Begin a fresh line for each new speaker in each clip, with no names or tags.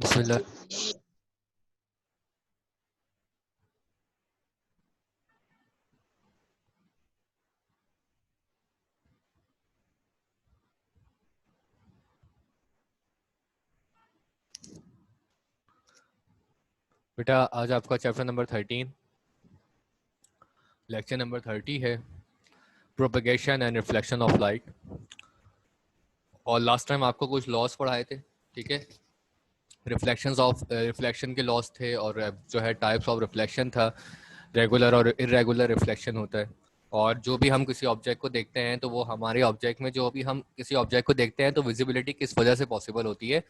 बिस्मिल्लाह। बेटा आज आपका चैप्टर नंबर 13 लेक्चर नंबर 30 है, propagation and reflection of light. और लास्ट टाइम आपको कुछ लॉस पढ़ाए थे, ठीक है। रिफ्लेक्शन के लॉस थे, और जो है टाइप्स ऑफ रिफ्लेक्शन था, रेगुलर और इरेगुलर रिफ्लेक्शन होता है। और जो भी हम किसी ऑब्जेक्ट को देखते हैं तो वो हमारे ऑब्जेक्ट में, जो भी हम किसी ऑब्जेक्ट को देखते हैं तो विजिबिलिटी किस वजह से पॉसिबल होती है,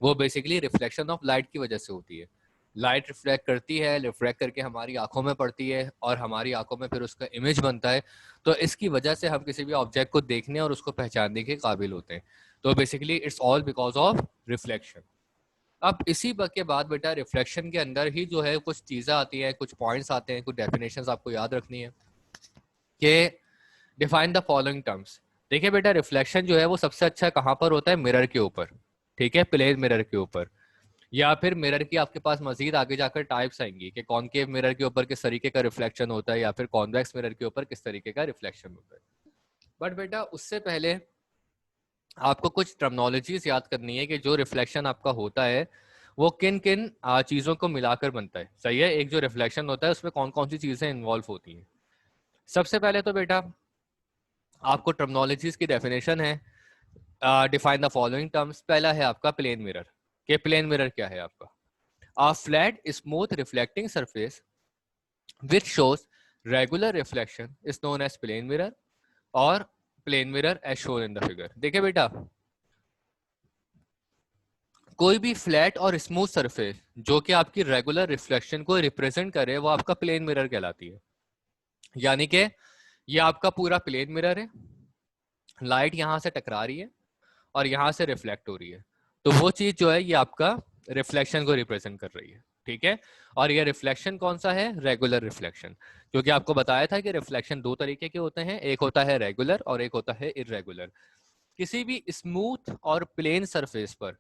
वो बेसिकली रिफ्लेक्शन ऑफ लाइट की वजह से होती है। लाइट रिफ्लेक्ट करती है, रिफ्लेक्ट करके हमारी आंखों में पड़ती है और हमारी आंखों में फिर उसका इमेज बनता है। तो इसकी वजह से हम किसी भी ऑब्जेक्ट को देखने और उसको पहचानने के काबिल होते हैं। तो basically it's all because of reflection. अब इसी के बाद बेटा रिफ्लेक्शन के अंदर ही जो है कुछ चीज़ें आती हैं, कुछ पॉइंट्स आते हैं, कुछ डेफिनेशंस आपको याद रखनी है कि डिफाइन द फॉलोइंग टर्म्स। देखिए बेटा, रिफ्लेक्शन जो है वो सबसे अच्छा कहाँ पर होता है? मिरर के ऊपर, ठीक है, प्लेन मिरर के ऊपर। या फिर मिरर की आपके पास मजीद आगे जाकर टाइप्स आएंगी कि कॉनकेव मिरर के ऊपर किस तरीके का रिफ्लेक्शन होता है, या फिर कॉन्वेक्स मिरर के ऊपर किस तरीके का रिफ्लेक्शन होता है। बट बेटा उससे पहले आपको कुछ टर्मिनोलॉजीज याद करनी है कि जो रिफ्लेक्शन आपका होता है वो किन किन चीज़ों को मिलाकर बनता है। सही है, एक जो रिफ्लेक्शन होता है उसमें कौन कौन सी चीज़ें इन्वॉल्व होती हैं। सबसे पहले तो बेटा आपको टर्मिनोलॉजीज की डेफिनेशन है, डिफाइन द फॉलोइंग टर्म्स। पहला है आपका प्लेन मिरर। के प्लेन मिरर क्या है आपका? A flat, smooth reflecting surface which shows regular reflection is known as plane mirror, और plane mirror as shown in the figure। देखिए बेटा, कोई भी फ्लैट और स्मूथ सरफेस जो कि आपकी रेगुलर रिफ्लेक्शन को रिप्रेजेंट करे वो आपका प्लेन मिरर कहलाती है। यानी कि ये आपका पूरा प्लेन मिरर है, लाइट यहां से टकरा रही है और यहां से रिफ्लेक्ट हो रही है, तो वो चीज जो है ये आपका रिफ्लेक्शन को रिप्रेजेंट कर रही है, ठीक है। और ये रिफ्लेक्शन कौन सा है? Regular reflection. क्योंकि आपको बताया था कि रिफ्लेक्शन दो तरीके के होते हैं, एक होता है रेगुलर और एक होता है इरेगुलर। किसी भी स्मूथ और प्लेन सरफेस पर,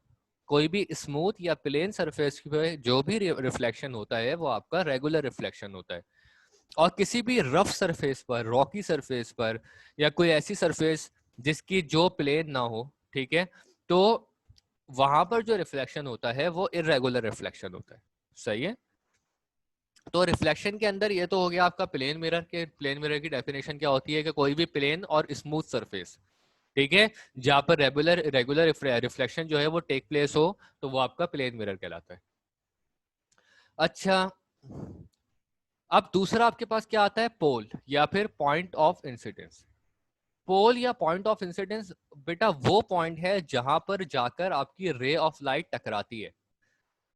कोई भी स्मूथ या प्लेन सरफेस पे जो भी रिफ्लेक्शन होता है वो आपका रेगुलर रिफ्लेक्शन होता है। और किसी भी रफ सरफेस पर, रॉकी सरफेस पर, या कोई ऐसी सरफेस जिसकी जो प्लेन ना हो, ठीक है, तो वहां पर जो रिफ्लेक्शन होता है वो इरेगुलर रिफ्लेक्शन होता है। सही है। तो रिफ्लेक्शन के अंदर ये तो हो गया आपका प्लेन मिरर के। प्लेन मिरर की डेफिनेशन क्या होती है कि कोई भी प्लेन और स्मूथ सरफेस, ठीक है, जहां पर रेगुलर रेगुलर रिफ्लेक्शन जो है वो टेक प्लेस हो, तो वो आपका प्लेन मिरर कहलाता है। अच्छा, अब दूसरा आपके पास क्या आता है? पोल या फिर पॉइंट ऑफ इंसिडेंस। पोल या पॉइंट ऑफ इंसिडेंस बेटा वो पॉइंट है जहां पर जाकर आपकी रे ऑफ लाइट टकराती है।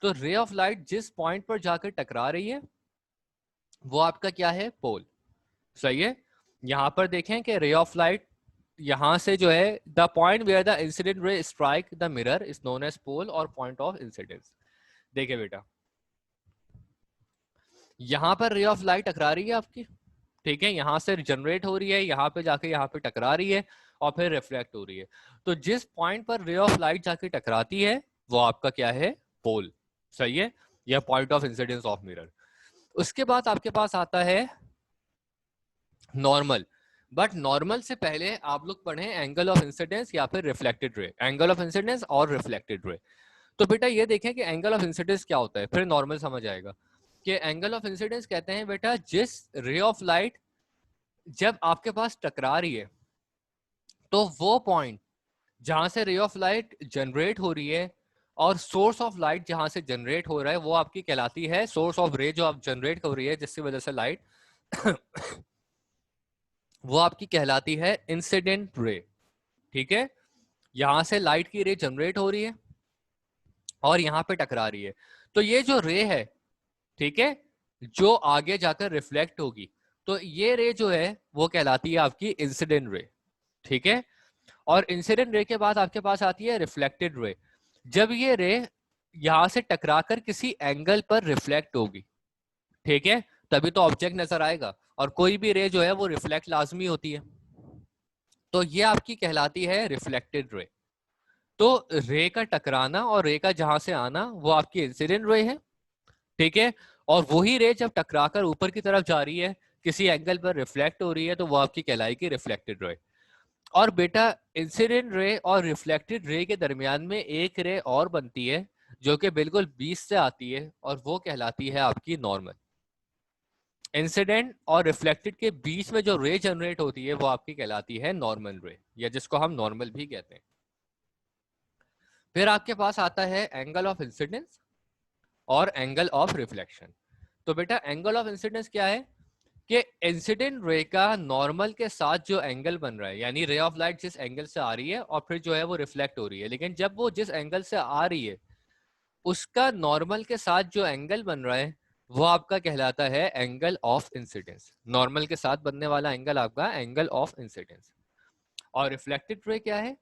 तो रे ऑफ लाइट जिस पॉइंट पर जाकर टकरा रही है वो आपका क्या है? पोल। सही है। यहां पर देखें कि रे ऑफ लाइट यहां से जो है, the point where the incident ray strike the mirror is known as pole और पॉइंट ऑफ इंसिडेंस। देखिए बेटा, यहां पर रे ऑफ लाइट टकरा रही है आपकी, ठीक है, यहां से जनरेट हो रही है, यहाँ पे जाके यहाँ पे टकरा रही है और फिर रिफ्लेक्ट हो रही है। तो जिस पॉइंट पर रे ऑफ लाइट जाके टकराती है वो आपका क्या है? पोल। सही है, यह point of incidence of mirror. उसके बाद आपके पास आता है नॉर्मल। बट नॉर्मल से पहले आप लोग पढ़े एंगल ऑफ इंसिडेंस या फिर reflected ray. Angle of incidence और रिफ्लेक्टेड रे। तो बेटा ये देखें कि एंगल ऑफ इंसिडेंस क्या होता है, फिर नॉर्मल समझ आएगा। कि एंगल ऑफ इंसिडेंस कहते हैं बेटा जिस रे ऑफ लाइट जब आपके पास टकरा रही है, तो वो पॉइंट जहां से रे ऑफ लाइट जनरेट हो रही है और सोर्स ऑफ लाइट जहां से जनरेट हो रहा है वो आपकी कहलाती है, सोर्स ऑफ रे जो आप जनरेट हो रही है जिसकी वजह से लाइट वो आपकी कहलाती है इंसिडेंट रे। ठीक है, यहां से लाइट की रे जनरेट हो रही है और यहां पे टकरा रही है, तो ये जो रे है, ठीक है, जो आगे जाकर रिफ्लेक्ट होगी, तो ये रे जो है वो कहलाती है आपकी इंसिडेंट रे। ठीक है, और इंसिडेंट रे के बाद आपके पास आती है रिफ्लेक्टेड रे। जब ये रे यहां से टकराकर किसी एंगल पर रिफ्लेक्ट होगी, ठीक है, तभी तो ऑब्जेक्ट नजर आएगा, और कोई भी रे जो है वो रिफ्लेक्ट लाजमी होती है, तो ये आपकी कहलाती है रिफ्लेक्टेड रे। तो रे का टकराना और रे का जहां से आना वो आपकी इंसिडेंट रे है, ठीक है। और वही रे जब टकराकर ऊपर की तरफ जा रही है, किसी एंगल पर रिफ्लेक्ट हो रही है, तो वो आपकी कहलाएगी रिफ्लेक्टेड रे। और बेटा इंसिडेंट रे और रिफ्लेक्टेड रे के दरमियान में एक रे और बनती है जो कि बिल्कुल बीच से आती है, और वो कहलाती है आपकी नॉर्मल। इंसिडेंट और रिफ्लेक्टेड के बीच में जो रे जनरेट होती है वो आपकी कहलाती है नॉर्मल रे, या जिसको हम नॉर्मल भी कहते हैं। फिर आपके पास आता है एंगल ऑफ इंसिडेंस और एंगल ऑफ रिफ्लेक्शन। तो बेटा एंगल ऑफ इंसिडेंस क्या है कि इंसिडेंट रे का नॉर्मल के साथ जो एंगल बन रहा है, यानी रे ऑफ लाइट जिस एंगल से आ रही है और फिर जो है वो रिफ्लेक्ट हो रही है, लेकिन जब वो जिस एंगल से आ रही है उसका नॉर्मल के साथ जो एंगल बन रहा है वो आपका कहलाता है एंगल ऑफ इंसिडेंस। नॉर्मल के साथ बनने वाला एंगल आपका एंगल ऑफ इंसिडेंस। और रिफ्लेक्टेड रे क्या है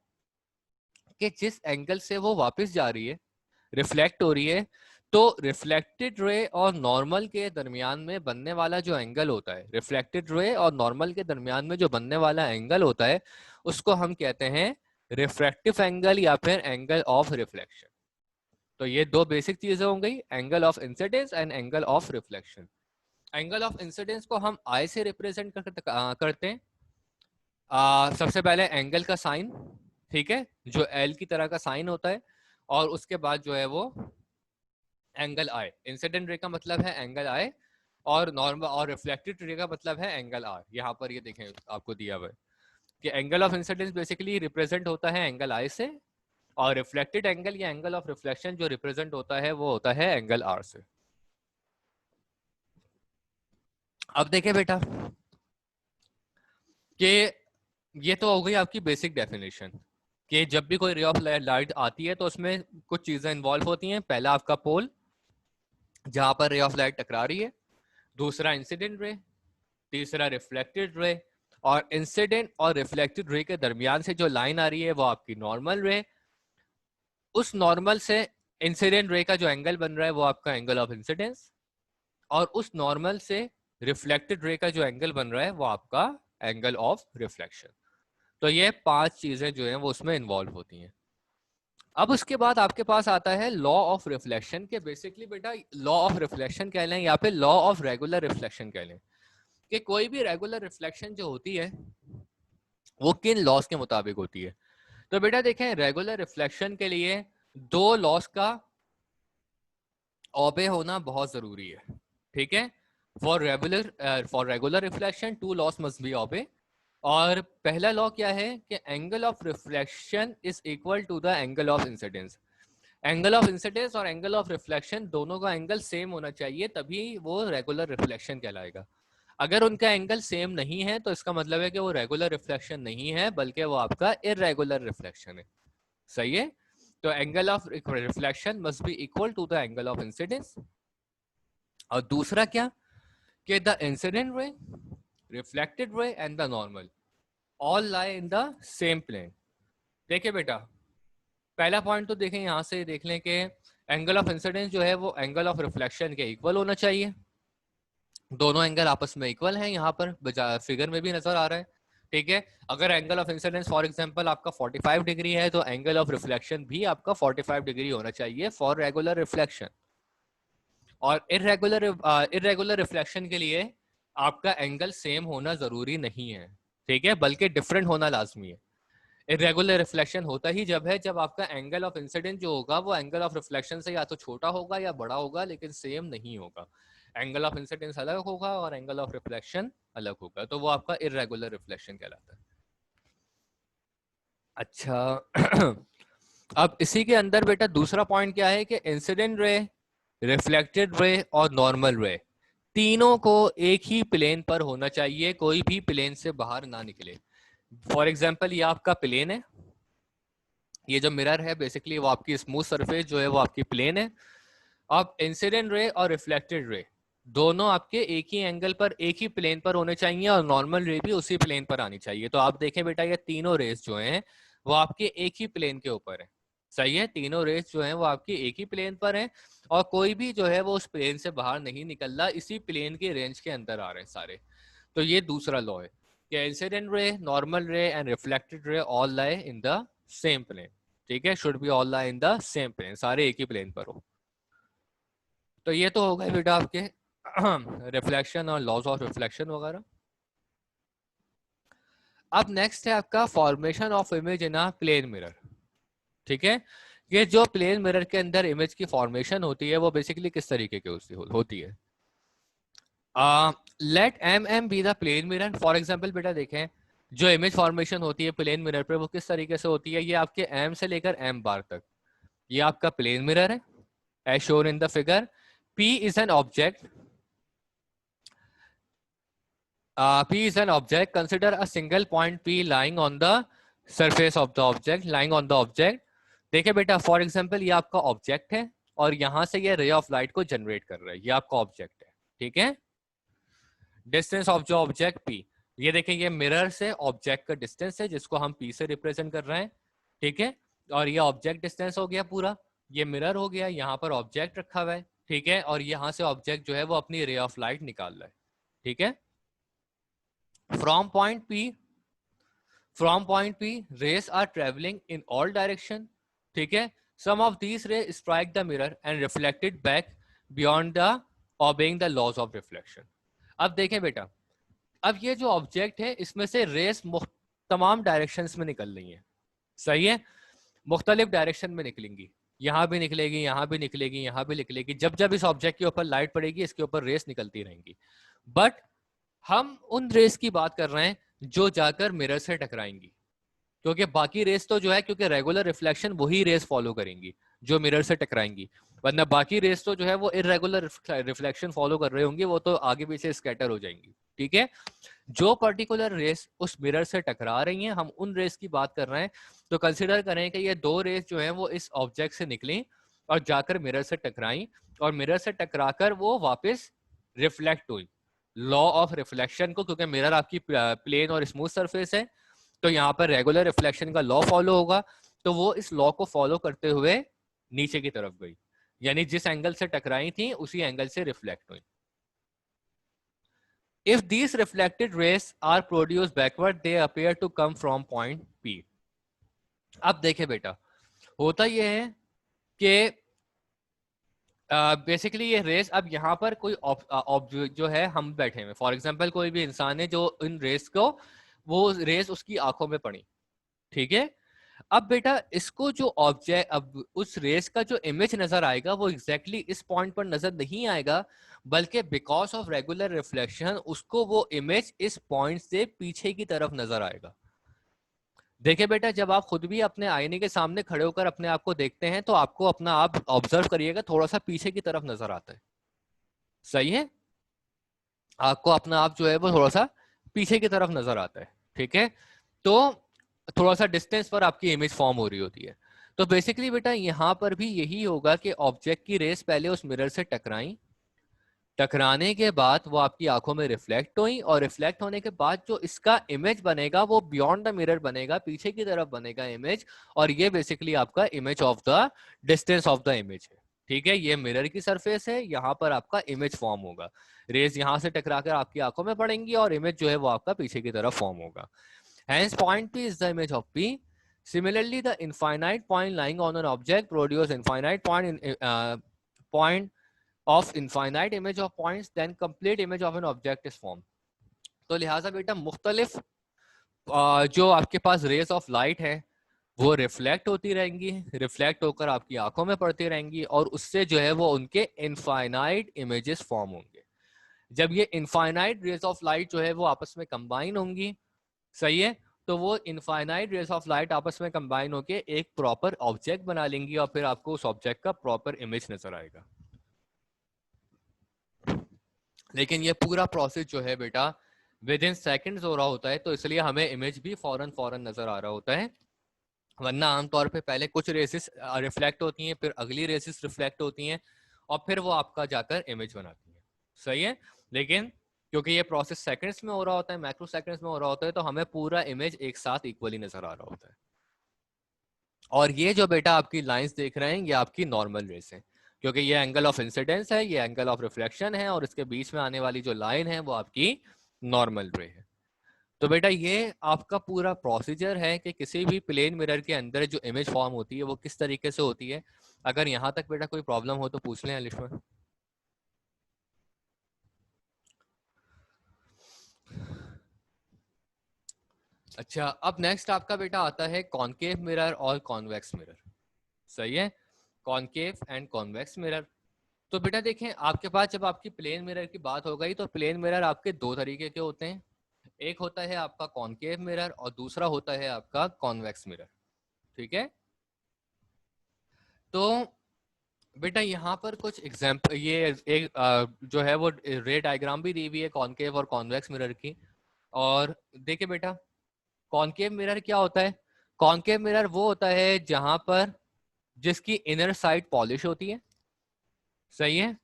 कि जिस एंगल से वो वापस जा रही है, रिफ्लेक्ट हो रही है, तो रिफ्लेक्टेड रे और नॉर्मल के दरमियान में बनने वाला जो एंगल होता है, रिफ्लेक्टेड रे और नॉर्मल के दरमियान में जो बनने वाला एंगल होता है, उसको हम कहते हैं रिफ्रैक्टिव एंगल या फिर एंगल ऑफ रिफ्लेक्शन। तो ये दो बेसिक चीजें हो गई, angle of incidence and angle of reflection. Angle of incidence को हम आई से रिप्रेजेंट करते हैं। सबसे पहले एंगल का साइन, ठीक है, जो एल की तरह का साइन होता है, और उसके बाद जो है वो एंगल आई। इंसिडेंट रे का मतलब है एंगल आई, और नॉर्मल और रिफ्लेक्टेड रे का मतलब है एंगल आर। यहाँ पर ये देखें आपको दिया हुआ है कि angle of incidence basically represent होता है एंगल आई से, और रिफ्लेक्टेड एंगल या एंगल ऑफ रिफ्लेक्शन जो रिप्रेजेंट होता है वो होता है एंगल आर से। अब देखें बेटा कि ये तो हो गई आपकी बेसिक डेफिनेशन कि जब भी कोई रे ऑफ लाइट आती है तो उसमें कुछ चीजें इन्वॉल्व होती हैं। पहला आपका पोल जहां पर रे ऑफ लाइट टकरा रही है, दूसरा इंसिडेंट रे, तीसरा रिफ्लेक्टेड रे, और इंसिडेंट और रिफ्लेक्टेड रे के दरमियान से जो लाइन आ रही है वो आपकी नॉर्मल रे। उस नॉर्मल से इंसिडेंट रे का जो एंगल बन रहा है वो आपका एंगल ऑफ इंसिडेंस, और उस नॉर्मल से रिफ्लेक्टेड रे का जो एंगल बन रहा है वो आपका एंगल ऑफ रिफ्लेक्शन। तो ये 5 चीजें जो हैं वो उसमें इन्वॉल्व होती हैं। अब उसके बाद आपके पास आता है लॉ ऑफ रिफ्लेक्शन के। बेसिकली बेटा लॉ ऑफ रिफ्लेक्शन कह लें या फिर लॉ ऑफ रेगुलर रिफ्लेक्शन कह लें, कि कोई भी रेगुलर रिफ्लेक्शन जो होती है वो किन लॉस के मुताबिक होती है। तो बेटा देखें रेगुलर रिफ्लेक्शन के लिए 2 लॉस का ओबे होना बहुत जरूरी है, ठीक है। For regular reflection 2 laws must be obey. और पहला लॉ क्या है कि angle of reflection is equal to the angle of incidence. Angle of incidence और एंगल ऑफ रिफ्लेक्शन दोनों का एंगल सेम होना चाहिए, तभी वो रेगुलर रिफ्लेक्शन कहलाएगा। अगर उनका एंगल सेम नहीं है तो इसका मतलब है कि वो रेगुलर रिफ्लेक्शन नहीं है, बल्कि वो आपका इररेगुलर रिफ्लेक्शन है। सही है। तो angle of reflection must be equal to the angle of incidence. और दूसरा क्या कि the incident ray, reflected ray and the normal all lie in the same plane. देखिए बेटा पहला पॉइंट तो देखें, यहां से देख लें कि एंगल ऑफ इंसिडेंस जो है वो एंगल ऑफ रिफ्लेक्शन के इक्वल होना चाहिए। दोनों एंगल आपस में इक्वल हैं, यहाँ पर फिगर में भी नजर आ रहा है, ठीक है। अगर angle of incidence for example आपका 45 डिग्री है तो एंगल ऑफ रिफ्लेक्शन भी आपका 45 डिग्री होना चाहिए फॉर रेगुलर रिफ्लेक्शन। और इरेगुलर रिफ्लेक्शन के लिए आपका एंगल सेम होना जरूरी नहीं है, ठीक है, बल्कि डिफरेंट होना लाजमी है। इरेगुलर रिफ्लेक्शन होता ही जब है जब आपका एंगल ऑफ इंसिडेंस जो होगा वो एंगल ऑफ रिफ्लेक्शन से या तो छोटा होगा या बड़ा होगा, लेकिन सेम नहीं होगा। एंगल ऑफ इंसिडेंस अलग होगा और एंगल ऑफ रिफ्लेक्शन अलग होगा, तो वो आपका इरेगुलर रिफ्लेक्शन कहलाता है। अच्छा अब इसी के अंदर बेटा दूसरा पॉइंट क्या है कि इंसिडेंट रे, रिफ्लेक्टेड रे और नॉर्मल रे तीनों को एक ही प्लेन पर होना चाहिए, कोई भी प्लेन से बाहर ना निकले। फॉर एग्जाम्पल ये आपका प्लेन है, ये जो मिरर है बेसिकली वो आपकी स्मूथ सरफेस जो है वो आपकी प्लेन है। अब इंसिडेंट रे और रिफ्लेक्टेड रे दोनों आपके एक ही एंगल पर एक ही प्लेन पर होने चाहिए, और नॉर्मल रे भी उसी प्लेन पर आनी चाहिए। तो आप देखें बेटा ये तीनों रेस जो हैं वो आपके एक ही प्लेन के ऊपर है। सही है, तीनों रेस जो हैं वो आपकी एक ही प्लेन पर हैं, और कोई भी जो है वो उस प्लेन से बाहर नहीं निकल रहा, इसी प्लेन के रेंज के अंदर आ रहे हैं सारे। तो ये दूसरा लॉ है कि incident ray, normal ray and reflected ray all lie in the same plane. ठीक है, should be all lie in the same plane, सारे एक ही प्लेन पर हो। तो ये तो हो गए बेटा आपके रिफ्लेक्शन और लॉज ऑफ रिफ्लेक्शन वगैरह। अब नेक्स्ट है आपका formation of image in a plane mirror. ठीक है, ये जो प्लेन मिरर के अंदर इमेज की फॉर्मेशन होती है वो बेसिकली किस तरीके की होती है। Let M M be the plane mirror. For example बेटा देखें, जो इमेज फॉर्मेशन होती है प्लेन मिरर पे वो किस तरीके से होती है। ये आपके एम से लेकर एम बार तक ये आपका प्लेन मिरर है as shown in the figure. P is an object. P is an object. Consider a single point P lying on the surface of the object. Lying on the object. देखिए बेटा, for example ये आपका object है और यहां से ये ray of light को जनरेट कर रहा है, ये आपका ऑब्जेक्ट है। ठीक है, डिस्टेंस ऑफ जो ऑब्जेक्ट P, ये देखिए ये मिरर से ऑब्जेक्ट का डिस्टेंस है जिसको हम P से रिप्रेजेंट कर रहे हैं। ठीक है, और ये ऑब्जेक्ट डिस्टेंस हो गया पूरा, ये मिरर हो गया, यहाँ पर ऑब्जेक्ट रखा हुआ है। ठीक है, और यहाँ से ऑब्जेक्ट जो है वो अपनी रे ऑफ लाइट निकाल रहा है। ठीक है, from point P rays are traveling in all direction। ठीक है, some of these rays strike the mirror and reflected back beyond the obeying the laws of reflection। अब देखें बेटा, अब ये जो ऑब्जेक्ट है इसमें से रेस तमाम डायरेक्शंस में निकल रही हैं। सही है, मुख्तलिफ डायरेक्शन में निकलेंगी, यहाँ भी निकलेगी, यहाँ भी निकलेगी, यहाँ भी निकलेगी। जब जब इस ऑब्जेक्ट के ऊपर लाइट पड़ेगी इसके ऊपर रेस निकलती रहेंगी। बट हम उन रेस की बात कर रहे हैं जो जाकर मिरर से टकराएंगी, क्योंकि बाकी रेस तो जो है, क्योंकि रेगुलर रिफ्लेक्शन वही रेस फॉलो करेंगी जो मिरर से टकराएंगी, वरना बाकी रेस तो जो है वो इरेगुलर रिफ्लेक्शन फॉलो कर रहे होंगे, वो तो आगे पीछे स्कैटर हो जाएंगी। ठीक है, जो पर्टिकुलर रेस उस मिरर से टकरा रही हैं हम उन रेस की बात कर रहे हैं। तो कंसिडर करें कि ये दो रेस जो है वो इस ऑब्जेक्ट से निकली और जाकर मिरर से टकराई, और मिरर से टकराकर वो वापस रिफ्लेक्ट हुई। लॉ ऑफ रिफ्लेक्शन को, क्योंकि मिरर आपकी प्लेन और स्मूथ सरफेस है, तो यहाँ पर रेगुलर रिफ्लेक्शन का लॉ फॉलो होगा, तो वो इस लॉ को फॉलो करते हुए नीचे की तरफ गई, यानी जिस एंगल से टकराई थी उसी एंगल से रिफ्लेक्ट हुई। If these reflected rays are produced backward, they appear to come from point P। अब देखे बेटा, होता यह है कि बेसिकली ये रेस, अब यहाँ पर कोई जो है हम बैठे हैं, फॉर एग्जांपल कोई भी इंसान है जो इन रेस को, वो रेस उसकी आंखों में पड़ी। ठीक है, अब बेटा इसको जो ऑब्जेक्ट, अब उस रेस का जो इमेज नजर आएगा वो एग्जैक्टली इस पॉइंट पर नजर नहीं आएगा, बल्कि बिकॉज ऑफ रेगुलर रिफ्लेक्शन उसको वो इमेज इस पॉइंट से पीछे की तरफ नजर आएगा। देखिए बेटा, जब आप खुद भी अपने आईने के सामने खड़े होकर अपने आप को देखते हैं तो आपको अपना आप ऑब्जर्व करिएगा, थोड़ा सा पीछे की तरफ नजर आता है। सही है, आपको अपना आप जो है वो थोड़ा सा पीछे की तरफ नजर आता है। ठीक है, तो थोड़ा सा डिस्टेंस पर आपकी इमेज फॉर्म हो रही होती है। तो बेसिकली बेटा यहाँ पर भी यही होगा कि ऑब्जेक्ट की रेस पहले उस मिरर से टकराई, टकराने के बाद वो आपकी आंखों में रिफ्लेक्ट हुई, और रिफ्लेक्ट होने के बाद जो इसका इमेज बनेगा वो बियॉन्ड द मिरर बनेगा, पीछे की तरफ बनेगा इमेज, और ये बेसिकली आपका image of the distance of the image है। ठीक है, ये मिरर की सरफेस है, यहाँ पर आपका इमेज फॉर्म होगा, रेज यहाँ से टकराकर आपकी आंखों में पड़ेंगी और इमेज जो है वो आपका पीछे की तरफ फॉर्म होगा। Hence point P is the image of P। Similarly, the infinite point lying on an object produce infinite point of infinite image of points, then complete image of an object is formed। तो लिहाजा बेटा मुख्तलिफ जो आपके पास raise of light है वो reflect होती रहेंगी, रिफ्लेक्ट होकर आपकी आंखों में पड़ती रहेंगी, और उससे जो है वो उनके इनफाइनाइट इमेजेस फॉर्म होंगे। जब ये इनफाइनाइट रेज ऑफ लाइट जो है वो आपस में कंबाइन होंगी, सही है, तो वो इनफाइनाइट रेज ऑफ लाइट आपस में कंबाइन होके एक प्रॉपर ऑब्जेक्ट बना लेंगी, और फिर आपको उस ऑब्जेक्ट का प्रॉपर इमेज नजर आएगा। लेकिन ये पूरा प्रोसेस जो है बेटा विद इन सेकेंड्स हो रहा होता है, तो इसलिए हमें इमेज भी फौरन नजर आ रहा होता है, वरना आमतौर पे पहले कुछ रेसिस रिफ्लेक्ट होती हैं, फिर अगली रेसिस रिफ्लेक्ट होती हैं, और फिर वो आपका जाकर इमेज बनाती है। सही है, लेकिन क्योंकि ये प्रोसेस सेकंड्स में हो रहा होता है, माइक्रो सेकंड्स में हो रहा होता है, तो हमें पूरा इमेज एक साथ इक्वली नजर आ रहा होता है। और ये जो बेटा आपकी लाइंस देख रहे हैं ये आपकी नॉर्मल रेस है, क्योंकि ये एंगल ऑफ इंसिडेंस है, ये एंगल ऑफ रिफ्लेक्शन है, और इसके बीच में आने वाली जो लाइन है वो आपकी नॉर्मल रे है। तो बेटा ये आपका पूरा प्रोसीजर है कि किसी भी प्लेन मिरर के अंदर जो इमेज फॉर्म होती है वो किस तरीके से होती है। अगर यहाँ तक बेटा कोई प्रॉब्लम हो तो पूछ लें लिस्ट में। अच्छा, अब नेक्स्ट आपका बेटा आता है कॉनकेव मिरर और कॉन्वेक्स मिरर। सही है, कॉनकेव एंड कॉन्वेक्स मिरर। तो बेटा देखें, आपके पास जब आपकी प्लेन मिरर की बात हो गई तो प्लेन मिरर आपके दो तरीके के होते हैं। एक होता है आपका कॉनकेव मिरर और दूसरा होता है आपका कॉन्वेक्स मिरर। ठीक है, तो बेटा यहाँ पर कुछ एग्जाम्पल, ये एक जो है वो रे डायग्राम भी दी हुई है कॉनकेव और कॉन्वेक्स मिरर की। और देखिए बेटा, कॉनकेव मिरर क्या होता है? कॉनकेव मिरर वो होता है जहां पर जिसकी इनर साइड पॉलिश होती है। सही है,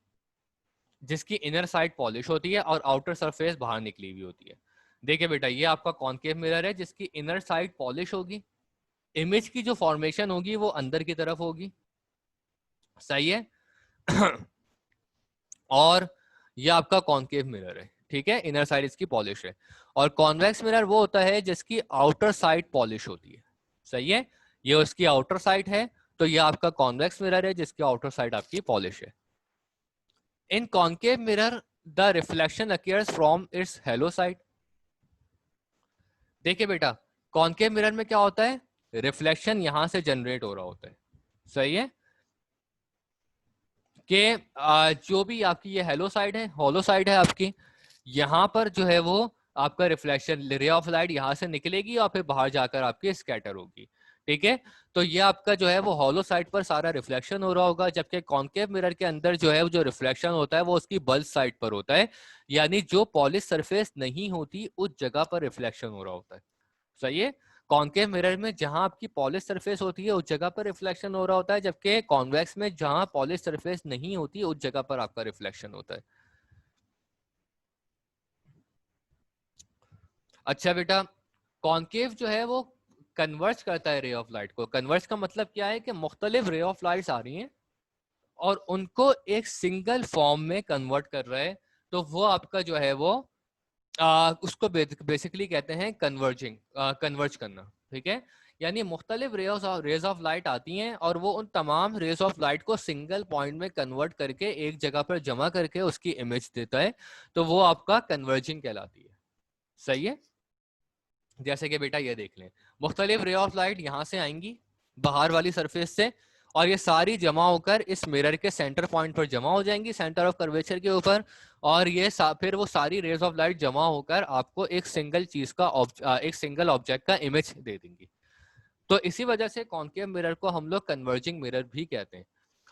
जिसकी इनर साइड पॉलिश होती है और आउटर सरफेस बाहर निकली हुई होती है। देखिए बेटा, ये आपका कॉनकेव मिरर है जिसकी इनर साइड पॉलिश होगी, इमेज की जो फॉर्मेशन होगी वो अंदर की तरफ होगी। सही है और ये आपका कॉनकेव मिरर है। ठीक है, इनर साइड इसकी पॉलिश है। और कॉन्वेक्स मिरर वो होता है जिसकी आउटर साइड पॉलिश होती है। सही है, ये उसकी आउटर साइड है, तो ये आपका कॉन्वेक्स मिरर है जिसकी आउटर साइड आपकी पॉलिश है। In concave mirror the reflection occurs from its hollow side. देखिए बेटा, कॉनकेव मिरर में क्या होता है? रिफ्लेक्शन यहां से जनरेट हो रहा होता है। सही है कि जो भी आपकी ये हेलो साइड है, होलो साइड है आपकी, यहाँ पर जो है वो आपका रिफ्लेक्शन रे ऑफ लाइट यहाँ से निकलेगी और फिर बाहर जाकर आपकी स्कैटर होगी। ठीक है, तो ये आपका जो है वो हॉलो साइड पर सारा रिफ्लेक्शन हो रहा होगा, जबकि कॉनकेव मिरर के अंदर जो है वो जो रिफ्लेक्शन होता है वो उसकी बल्ज साइड पर होता है, यानी जो पॉलिश सरफेस नहीं होती उस जगह पर रिफ्लेक्शन हो रहा होता है। सही है, कॉनकेव मिरर में जहां आपकी पॉलिश सरफेस होती है उस जगह पर रिफ्लेक्शन हो रहा होता है, जबकि कॉन्वेक्स में जहां पॉलिश सरफेस नहीं होती उस जगह पर आपका रिफ्लेक्शन होता है। अच्छा बेटा, कॉनकेव जो है वो कन्वर्ज करता है रे ऑफ लाइट को। कन्वर्ज का मतलब क्या है कि मुख्तलिफ रे ऑफ लाइट्स आ रही हैं और उनको एक सिंगल फॉर्म में कन्वर्ट कर रहा है। तो वो आपका जो है वो उसको बेसिकली कहते हैं कन्वर्जिंग, कन्वर्ज करना। ठीक है, यानी मुख्तलिफ रेज ऑफ लाइट आती हैं और वो उन तमाम रेज ऑफ लाइट को सिंगल पॉइंट में कन्वर्ट करके एक जगह पर जमा करके उसकी इमेज देता है, तो वो आपका कन्वर्जिंग कहलाती है। सही है, जैसे कि बेटा ये देख लें, मुख्तलिफ रे ऑफ लाइट यहाँ से आएंगी बाहर वाली सरफेस से, और ये सारी जमा होकर इस मिरर के सेंटर पॉइंट पर जमा हो जाएंगी, सेंटर ऑफ कर्वेचर के ऊपर। और ये फिर वो सारी रेज ऑफ लाइट जमा होकर आपको एक सिंगल चीज का एक सिंगल ऑब्जेक्ट का इमेज दे देंगी। तो इसी वजह से कॉनकेव मिरर को हम लोग कन्वर्जिंग मिरर भी कहते हैं।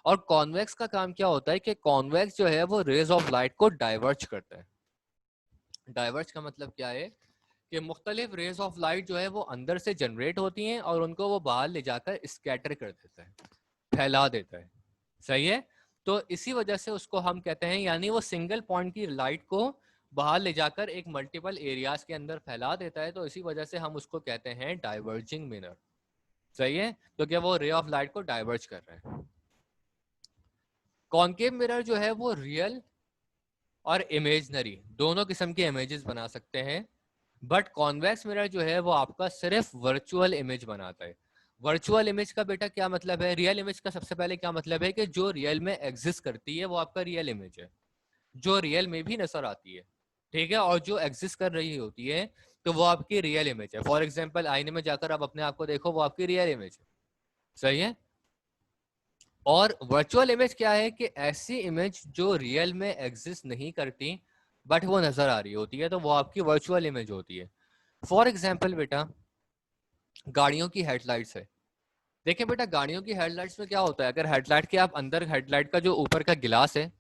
और कॉन्वेक्स का काम क्या होता है कि कॉन्वेक्स जो है वो रेज ऑफ लाइट को डाइवर्ज करता है। डाइवर्ज का मतलब क्या है कि मुख्तलिफ रेज ऑफ लाइट जो है वो अंदर से जनरेट होती हैं और उनको वो बाहर ले जाकर स्कैटर कर देता है, फैला देता है। सही है, तो इसी वजह से उसको हम कहते हैं, यानी वो सिंगल पॉइंट की लाइट को बाहर ले जाकर एक मल्टीपल एरियाज के अंदर फैला देता है, तो इसी वजह से हम उसको कहते हैं डाइवर्जिंग मिरर। सही है, क्योंकि वो रे ऑफ लाइट को डाइवर्ज कर रहा है। कॉनकेव मिरर जो है वो रियल और इमेजनरी दोनों किस्म के इमेजेस बना सकते हैं, बट कॉन्वेक्स मिरर जो है वो आपका सिर्फ वर्चुअल इमेज बनाता है। वर्चुअल इमेज का बेटा क्या मतलब है? रियल इमेज का सबसे पहले क्या मतलब है कि जो रियल में एग्जिस्ट करती है वो आपका रियल इमेज है, जो रियल में भी नजर आती है। ठीक है, और जो एग्जिस्ट कर रही होती है तो वो आपकी रियल इमेज है। फॉर एग्जाम्पल, आईने में जाकर आप अपने आप को देखो, वो आपकी रियल इमेज है। सही है, और वर्चुअल इमेज क्या है कि ऐसी इमेज जो रियल में एग्जिस्ट नहीं करती बट वो नजर आ रही होती है, तो वो आपकी वर्चुअल इमेज होती है। फॉर एग्जाम्पल बेटा, गाड़ियों की हेडलाइट्स है। देखिए बेटा, गाड़ियों की हेडलाइट्स में क्या होता है, अगर हेडलाइट के आप अंदर हेडलाइट का जो ऊपर का गिलास है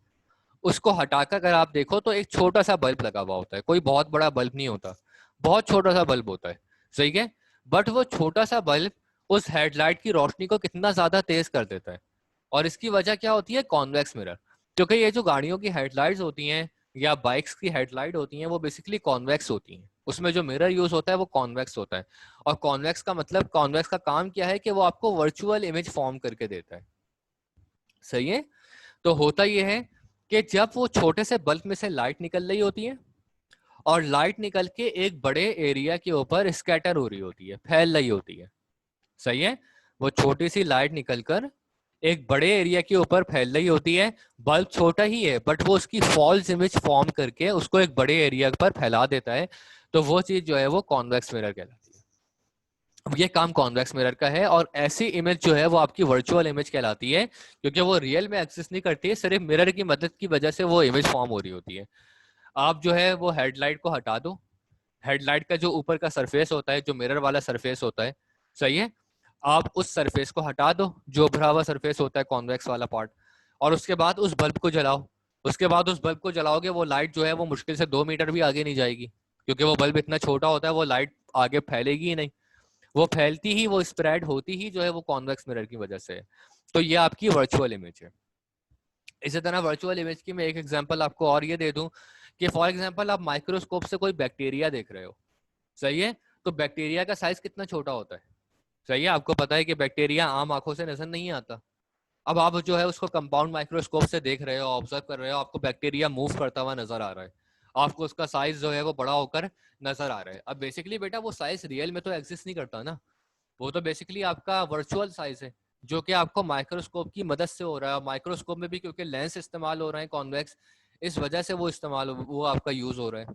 उसको हटाकर अगर आप देखो तो एक छोटा सा बल्ब लगा हुआ होता है, कोई बहुत बड़ा बल्ब नहीं होता, बहुत छोटा सा बल्ब होता है। सही है, बट वो छोटा सा बल्ब उस हेडलाइट की रोशनी को कितना ज्यादा तेज कर देता है। और इसकी वजह क्या होती है? Convex mirror. क्योंकि ये जो गाड़ियों की हेडलाइट्स होती हैं या बाइक्स की हेडलाइट होती हैं वो बेसिकली कॉन्वेक्स होती हैं, उसमें जो मिरर यूज होता है वो कॉन्वेक्स होता है। और कॉन्वेक्स का मतलब, कॉन्वेक्स का काम क्या है कि वो आपको वर्चुअल इमेज फॉर्म करके देता है। सही है, तो होता यह है कि जब वो छोटे से बल्ब में से लाइट निकल रही होती है और लाइट निकल के एक बड़े एरिया के ऊपर स्कैटर हो रही होती है, फैल रही होती है। सही है, वो छोटी सी लाइट निकलकर एक बड़े एरिया के ऊपर फैल रही होती है। बल्ब छोटा ही है बट वो उसकी फॉल्स इमेज फॉर्म करके उसको एक बड़े एरिया पर फैला देता है। तो वो चीज जो है वो कॉन्वेक्स मिरर कहलाती है। अब ये काम कॉन्वेक्स मिरर का है, और ऐसी इमेज जो है वो आपकी वर्चुअल इमेज कहलाती है, क्योंकि वो रियल में एक्सिस्ट नहीं करती है, सिर्फ मिरर की मदद की वजह से वो इमेज फॉर्म हो रही होती है। आप जो है वो हेडलाइट को हटा दो, हेडलाइट का जो ऊपर का सरफेस होता है, जो मिरर वाला सरफेस होता है, सही है, आप उस सरफेस को हटा दो, जो भरा हुआ सरफेस होता है कॉन्वेक्स वाला पार्ट, और उसके बाद उस बल्ब को जलाओ। उसके बाद उस बल्ब को जलाओगे, वो लाइट जो है वो मुश्किल से 2 मीटर भी आगे नहीं जाएगी, क्योंकि वो बल्ब इतना छोटा होता है, वो लाइट आगे फैलेगी ही नहीं। वो फैलती ही, वो स्प्रेड होती ही जो है वो कॉन्वेक्स मिरर की वजह से है। तो ये आपकी वर्चुअल इमेज है। इसी तरह वर्चुअल इमेज की मैं एक एग्जांपल आपको और ये दे दूं कि फॉर एग्जांपल आप माइक्रोस्कोप से कोई बैक्टीरिया देख रहे हो, सही है, तो बैक्टीरिया का साइज कितना छोटा होता है। सही है, आपको पता है कि बैक्टीरिया आम आंखों से नजर नहीं आता। अब आप जो है उसको कंपाउंड माइक्रोस्कोप से देख रहे हो, ऑब्जर्व कर रहे हो, आपको बैक्टीरिया मूव करता हुआ नजर आ रहा है, आपको उसका साइज जो है वो बड़ा होकर नजर आ रहा है। अब बेसिकली बेटा वो साइज रियल में तो एग्जिस्ट नहीं करता ना, वो तो बेसिकली आपका वर्चुअल साइज है, जो कि आपको माइक्रोस्कोप की मदद से हो रहा है। माइक्रोस्कोप में भी क्योंकि लेंस इस्तेमाल हो रहे हैं कॉन्वेक्स, इस वजह से वो इस्तेमाल वो आपका यूज हो रहा है।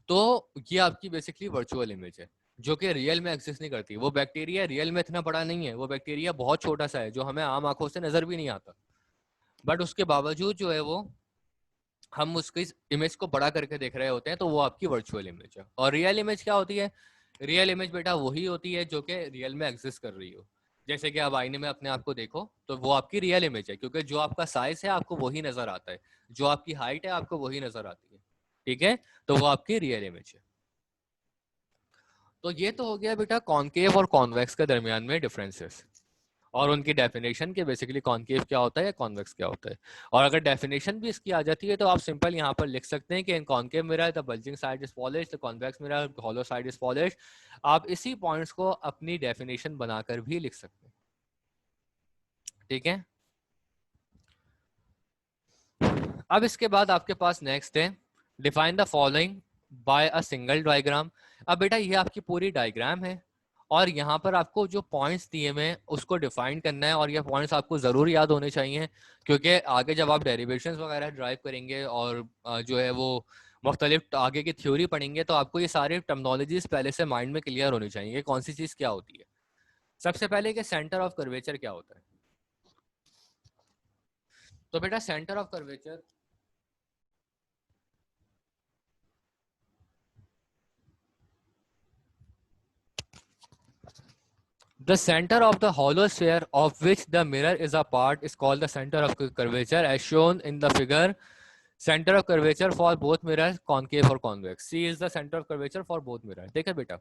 तो ये आपकी बेसिकली वर्चुअल इमेज है, जो कि रियल में एक्सिस्ट नहीं करती। वो बैक्टीरिया रियल में इतना बड़ा नहीं है, वो बैक्टीरिया बहुत छोटा सा है जो हमें आम आंखों से नजर भी नहीं आता, बट उसके बावजूद जो है वो हम उसकी इमेज को बड़ा करके देख रहे होते हैं, तो वो आपकी वर्चुअल इमेज है। और रियल इमेज क्या होती है? रियल इमेज बेटा वही होती है जो कि रियल में एग्जिस्ट कर रही हो। जैसे कि आप आईने में अपने आप को देखो, तो वो आपकी रियल इमेज है, क्योंकि जो आपका साइज है आपको वही नजर आता है, जो आपकी हाइट है आपको वही नजर आती है। ठीक है, तो वो आपकी रियल इमेज है। तो ये तो हो गया बेटा कॉनकेव और कॉन्वेक्स के दरमियान में डिफरेंसेस और उनकी डेफिनेशन के, बेसिकली कॉनकेव क्या होता है या कॉन्वेक्स क्या होता है। और अगर डेफिनेशन भी इसकी आ जाती है तो आप सिंपल यहाँ पर लिख सकते हैं कि in concave mirror the bulging side is polish, the convex mirror hollow side is polish. आप इसी पॉइंट्स को अपनी डेफिनेशन बनाकर भी लिख सकते हैं। ठीक है, अब इसके बाद आपके पास नेक्स्ट है define the following bye a single diagram. अब बेटा ये आपकी पूरी डायग्राम है, और यहाँ पर आपको जो पॉइंट्स दिए हुए हैं उसको डिफाइन करना है, और ये पॉइंट्स आपको ज़रूर याद होने चाहिए, क्योंकि आगे जब आप डेरिवेशंस वगैरह ड्राइव करेंगे और जो है वो मुख्तलिफ आगे की थ्योरी पढ़ेंगे, तो आपको ये सारी टर्मिनोलॉजीज पहले से माइंड में क्लियर होनी चाहिए, कौन सी चीज़ क्या होती है। सबसे पहले कि सेंटर ऑफ कर्वेचर क्या होता है। तो बेटा centre of curvature, the center of the hollow sphere of which the mirror is a part is called the center of curvature, as shown in the figure. Center of curvature for both mirrors, concave or convex. C is the center of curvature for both mirrors. देखिए बेटा,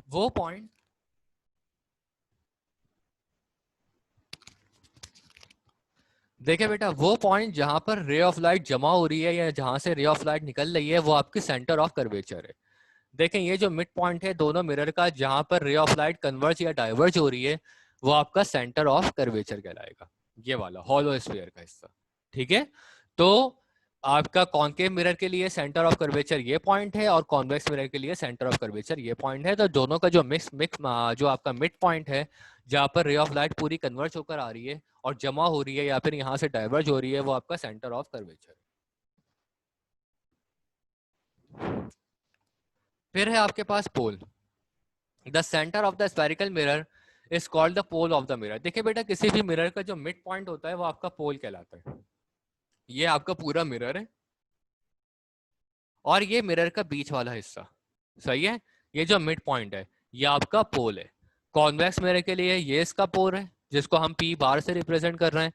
वो point, देखिए बेटा वो point जहां पर ray of light जमा हो रही है या जहां से रे ऑफ लाइट निकल रही है, वो आपकी सेंटर ऑफ कर्वेचर है। देखें ये जो मिड पॉइंट है दोनों मिरर का, जहां पर रे ऑफ लाइट कन्वर्ज या डाइवर्ज हो रही है, वो आपका सेंटर ऑफ कर्वेचर कहलाएगा, ये वाला हॉलो स्फीयर का हिस्सा। ठीक है, तो आपका कॉनकेव मिरर के लिए सेंटर ऑफ कर्वेचर ये पॉइंट है, और कॉन्वेक्स मिरर के लिए सेंटर ऑफ कर्वेचर ये पॉइंट है। तो दोनों का जो मिक्स मिक्स जो आपका मिड पॉइंट है, जहां पर रे ऑफ लाइट पूरी कन्वर्ज होकर आ रही है और जमा हो रही है या फिर यहाँ से डाइवर्ज हो रही है, वो आपका सेंटर ऑफ कर्वेचर है। फिर है आपके पास pole. The centre of the spherical mirror is called the pole of the mirror. देखिए बेटा किसी भी मिरर का जो मिड पॉइंट होता है वो आपका पोल कहलाता है। ये आपका पूरा मिरर है, और ये मिरर का बीच वाला हिस्सा, सही है, ये जो मिड पॉइंट है ये आपका पोल है। कॉन्वेक्स मिरर के लिए ये इसका पोल है, जिसको हम पी बार से रिप्रेजेंट कर रहे हैं,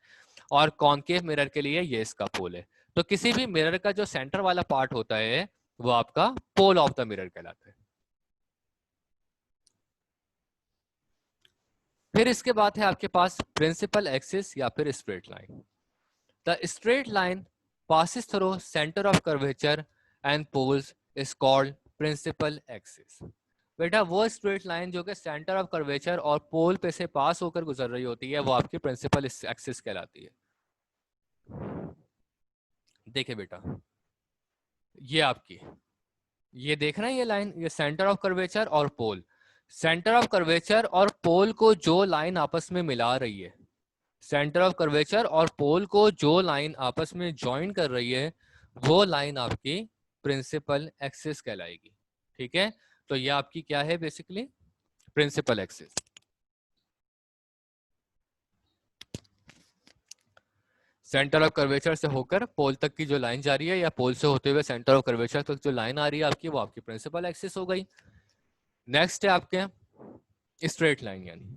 और कॉनकेव मिरर के लिए ये इसका पोल है। तो किसी भी मिरर का जो सेंटर वाला पार्ट होता है वो आपका पोल ऑफ द मिरर कहलाता है। फिर इसके बाद है आपके पास प्रिंसिपल एक्सिस या फिर straight line. The straight line passes through center of curvature and poles is called principal axis। बेटा वो स्ट्रेट लाइन जो कि सेंटर ऑफ कर्वेचर और पोल पे से पास होकर गुजर रही होती है, वो आपकी प्रिंसिपल एक्सिस कहलाती है। देखिए बेटा ये आपकी, ये देख रहे हैं ये लाइन, ये सेंटर ऑफ कर्वेचर और पोल। सेंटर ऑफ कर्वेचर और पोल को जो लाइन आपस में मिला रही है, सेंटर ऑफ कर्वेचर और पोल को जो लाइन आपस में ज्वाइन कर रही है, वो लाइन आपकी प्रिंसिपल एक्सिस कहलाएगी। ठीक है, तो ये आपकी क्या है basically, principal axis. Centre of curvature से होकर पोल तक की जो लाइन जा रही है, या पोल से होते हुए सेंटर ऑफ कर्वेचर तक जो लाइन आ रही है आपकी, वो आपकी प्रिंसिपल एक्सिस हो गई। नेक्स्ट है आपके स्ट्रेट लाइन, यानी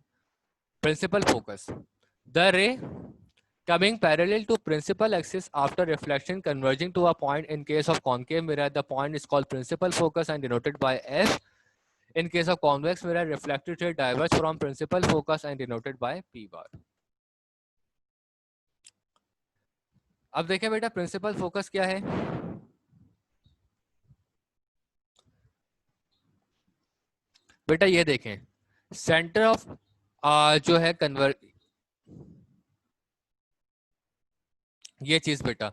principal focus. The ray coming parallel to principal axis after reflection converging to a point. In case of concave mirror, the point is called principal focus and denoted by F. In case of convex mirror, reflected ray diverge from principal focus and denoted by P bar. अब देखें बेटा principal focus क्या है। बेटा ये देखें, centre of जो है ये चीज बेटा,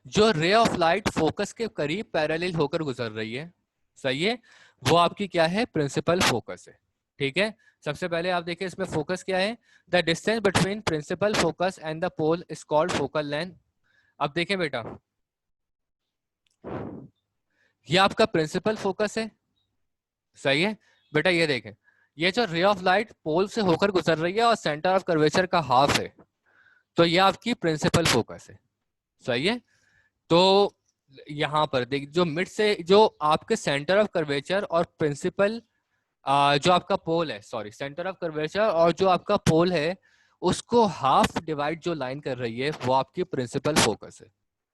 जो रे ऑफ लाइट फोकस के करीब पैरेलल होकर गुजर रही है, सही है, वो आपकी क्या है, प्रिंसिपल फोकस है। ठीक है, सबसे पहले आप देखिए इसमें फोकस क्या है, the distance between principal focus and the pole is called focal length. अब देखें बेटा, ये आपका प्रिंसिपल फोकस है, सही है बेटा। ये देखें, ये जो रे ऑफ लाइट पोल से होकर गुजर रही है और सेंटर ऑफ कर्वेचर का हाफ है, तो ये आपकी प्रिंसिपल फोकस है, सही है। तो यहां पर देख, जो मिड से जो आपके सेंटर ऑफ कर्वेचर और प्रिंसिपल जो आपका पोल है, सॉरी, सेंटर ऑफ कर्वेचर और जो आपका पोल है, उसको हाफ डिवाइड जो लाइन कर रही है, वो आपकी प्रिंसिपल फोकस है।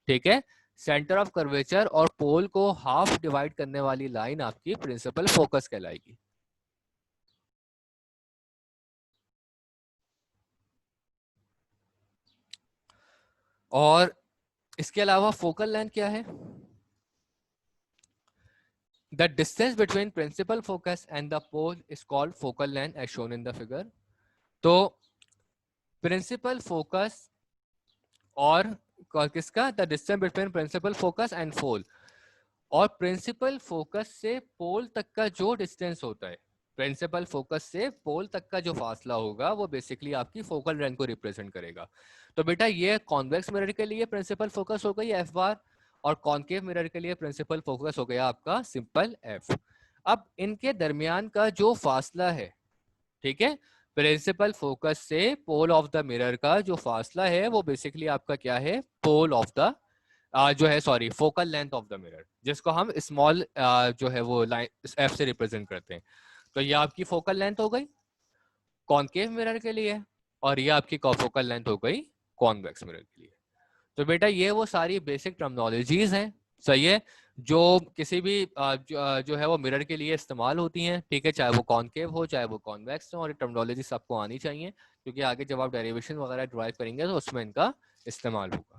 ठीक है, सेंटर ऑफ कर्वेचर और पोल को हाफ डिवाइड करने वाली लाइन आपकी प्रिंसिपल फोकस कहलाएगी। और इसके अलावा फोकल लेंथ क्या है, the distance between principal focus and the pole is called focal length as shown in the figure. तो प्रिंसिपल फोकस और किसका, the distance between principal focus and pole, और प्रिंसिपल फोकस से पोल तक का जो डिस्टेंस होता है, प्रिंसिपल फोकस से पोल तक का जो फासला होगा, वो बेसिकली आपकी फोकल लेंथ को रिप्रेजेंट करेगा। तो बेटा ये कॉन्वेक्स मिरर के लिए प्रिंसिपल फोकस हो गई एफ बार, और कॉन्केव मिरर के लिए प्रिंसिपल फोकस हो गया आपका सिंपल एफ। अब इनके दरमियान का जो फासला है, ठीक है, प्रिंसिपल फोकस से पोल ऑफ द मिरर का जो फासला है, वो बेसिकली आपका क्या है, पोल ऑफ द जो है, sorry, focal length of the mirror, जिसको हम स्मॉल जो है वो लाइन एफ से रिप्रेजेंट करते हैं। तो ये आपकी फोकल लेंथ हो गई कॉन्केव मिरर के लिए, और ये आपकी फोकल लेंथ हो गई कॉन्वेक्स मिरर के लिए। तो बेटा ये वो सारी बेसिक टर्मिनोलॉजीज हैं, सही है, जो किसी भी जो है वो मिरर के लिए इस्तेमाल होती हैं। ठीक है, चाहे वो कॉन्केव हो चाहे वो कॉन्वेक्स हो, और टर्मिनोलॉजीज आपको आनी चाहिए, क्योंकि आगे जब आप डेरिवेशन वगैरह ड्राइव करेंगे तो उसमें इनका इस्तेमाल होगा।